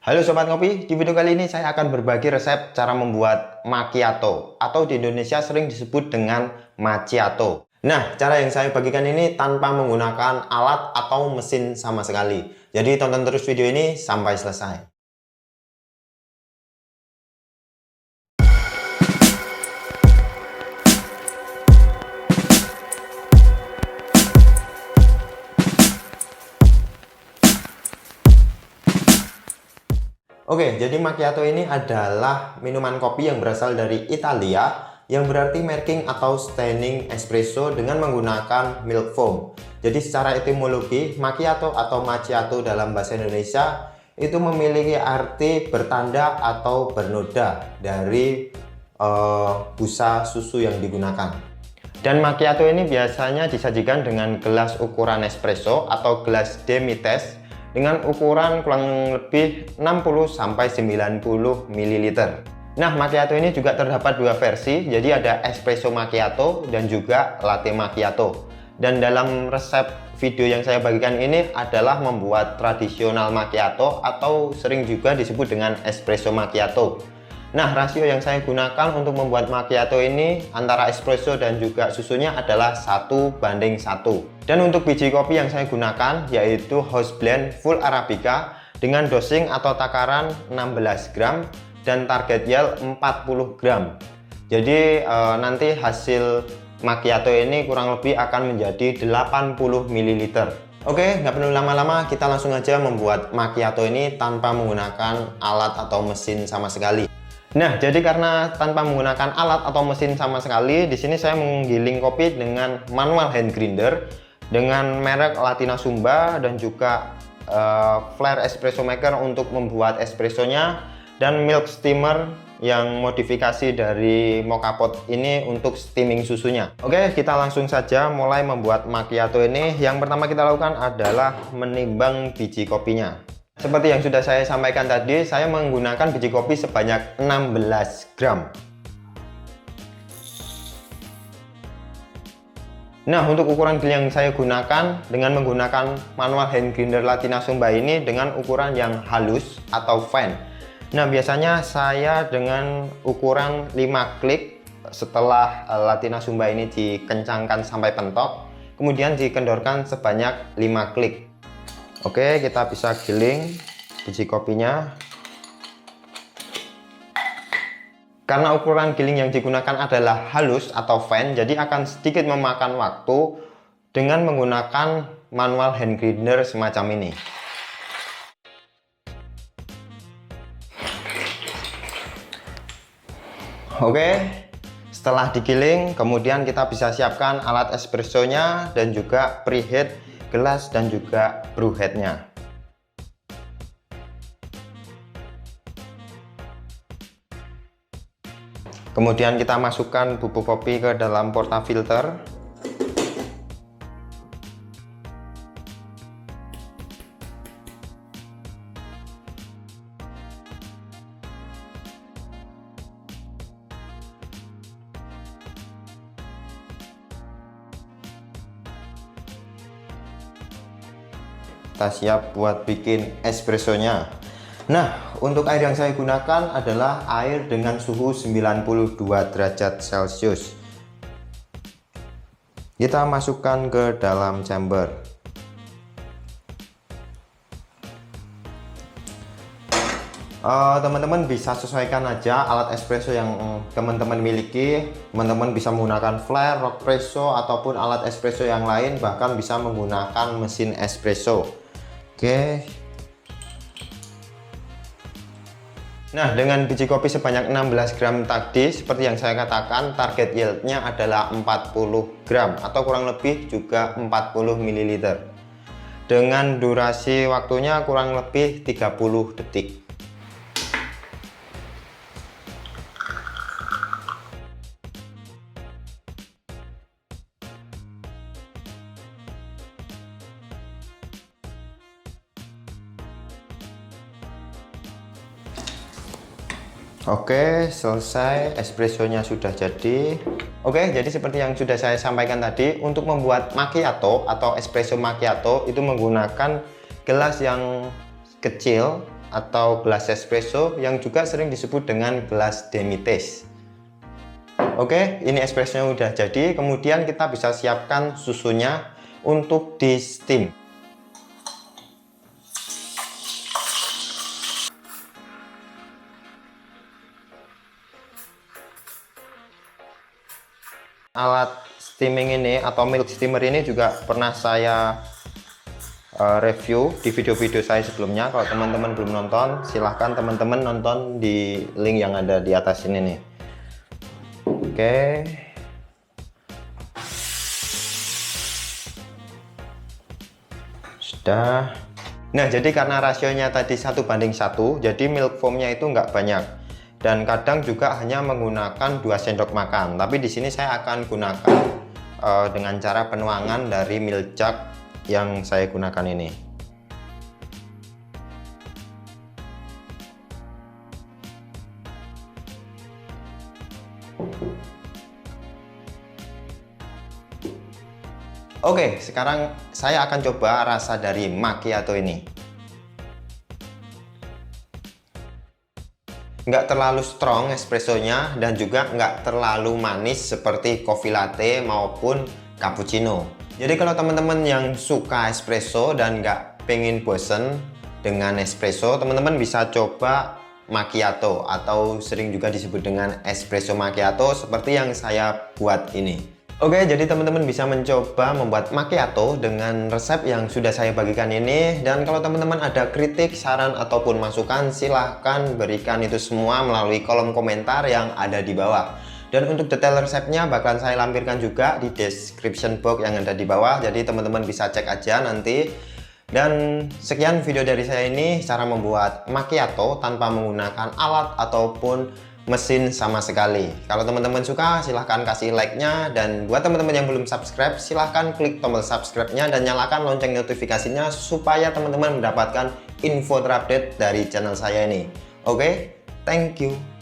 Halo Sobat Ngopi, di video kali ini saya akan berbagi resep cara membuat macchiato atau di Indonesia sering disebut dengan macchiato. Nah, cara yang saya bagikan ini tanpa menggunakan alat atau mesin sama sekali. Jadi tonton terus video ini sampai selesai. Oke, jadi macchiato ini adalah minuman kopi yang berasal dari Italia yang berarti marking atau staining espresso dengan menggunakan milk foam. Jadi secara etimologi, macchiato atau macchiato dalam bahasa Indonesia itu memiliki arti bertanda atau bernoda dari busa susu yang digunakan. Dan macchiato ini biasanya disajikan dengan gelas ukuran espresso atau gelas demi-teh dengan ukuran kurang lebih 60-90 ml. Nah, macchiato ini juga terdapat dua versi, jadi ada espresso macchiato dan juga latte macchiato. Dan dalam resep video yang saya bagikan ini adalah membuat tradisional macchiato atau sering juga disebut dengan espresso macchiato. Nah, rasio yang saya gunakan untuk membuat macchiato ini antara espresso dan juga susunya adalah 1:1. Dan untuk biji kopi yang saya gunakan yaitu house blend full arabica dengan dosing atau takaran 16 gram dan target yield 40 gram. Jadi nanti hasil macchiato ini kurang lebih akan menjadi 80 ml. Oke, nggak perlu lama-lama, kita langsung aja membuat macchiato ini tanpa menggunakan alat atau mesin sama sekali. Nah, jadi karena tanpa menggunakan alat atau mesin sama sekali, di sini saya menggiling kopi dengan manual hand grinder dengan merek Latina Sumba dan juga Flair Espresso Maker untuk membuat espressonya dan milk steamer yang modifikasi dari mocha pot ini untuk steaming susunya. Oke, kita langsung saja mulai membuat macchiato ini. Yang pertama kita lakukan adalah menimbang biji kopinya. Seperti yang sudah saya sampaikan tadi, saya menggunakan biji kopi sebanyak 16 gram. Nah, untuk ukuran giling yang saya gunakan dengan menggunakan manual hand grinder Latina Sumba ini dengan ukuran yang halus atau fine. Nah, biasanya saya dengan ukuran 5 klik setelah Latina Sumba ini dikencangkan sampai pentok, kemudian dikendorkan sebanyak 5 klik. Oke, kita bisa giling biji kopinya. Karena ukuran giling yang digunakan adalah halus atau fine, jadi akan sedikit memakan waktu dengan menggunakan manual hand grinder semacam ini. Oke, setelah digiling, kemudian kita bisa siapkan alat espressonya dan juga preheat gelas dan juga brew headnya. Kemudian kita masukkan bubuk kopi ke dalam portafilter. Kita siap buat bikin espressonya. Nah, untuk air yang saya gunakan adalah air dengan suhu 92 derajat Celcius. Kita masukkan ke dalam chamber. Teman-teman bisa sesuaikan aja alat espresso yang teman-teman miliki. Teman-teman bisa menggunakan Flair, Rockpresso ataupun alat espresso yang lain, bahkan bisa menggunakan mesin espresso. Oke. Nah, dengan biji kopi sebanyak 16 gram tadi, seperti yang saya katakan, target yieldnya adalah 40 gram atau kurang lebih juga 40 ml. Dengan durasi waktunya kurang lebih 30 detik. Oke, selesai, espressonya sudah jadi. Oke, jadi seperti yang sudah saya sampaikan tadi, untuk membuat macchiato atau espresso macchiato itu menggunakan gelas yang kecil atau gelas espresso yang juga sering disebut dengan gelas demi-tasse. Oke, ini espressonya udah jadi. Kemudian kita bisa siapkan susunya untuk di steam. Alat steaming ini atau milk steamer ini juga pernah saya review di video-video saya sebelumnya. Kalau teman-teman belum nonton, silahkan teman-teman nonton di link yang ada di atas ini nih. Oke. Sudah. Nah, jadi karena rasionya tadi 1:1, jadi milk foamnya itu nggak banyak. Dan kadang juga hanya menggunakan 2 sendok makan. Tapi di sini saya akan gunakan dengan cara penuangan dari milk jug yang saya gunakan ini. Oke, sekarang saya akan coba rasa dari macchiato ini. Nggak terlalu strong espressonya dan juga nggak terlalu manis seperti coffee latte maupun cappuccino. Jadi kalau teman-teman yang suka espresso dan nggak pengen bosen dengan espresso, teman-teman bisa coba macchiato atau sering juga disebut dengan espresso macchiato seperti yang saya buat ini. Oke, jadi teman-teman bisa mencoba membuat macchiato dengan resep yang sudah saya bagikan ini. Dan kalau teman-teman ada kritik, saran, ataupun masukan, silahkan berikan itu semua melalui kolom komentar yang ada di bawah. Dan untuk detail resepnya bakalan saya lampirkan juga di description box yang ada di bawah. Jadi teman-teman bisa cek aja nanti. Dan sekian video dari saya ini, cara membuat macchiato tanpa menggunakan alat ataupun mesin sama sekali. Kalau teman-teman suka, silahkan kasih like-nya. Dan buat teman-teman yang belum subscribe, silahkan klik tombol subscribe-nya dan nyalakan lonceng notifikasinya supaya teman-teman mendapatkan info terupdate dari channel saya ini. Oke, thank you.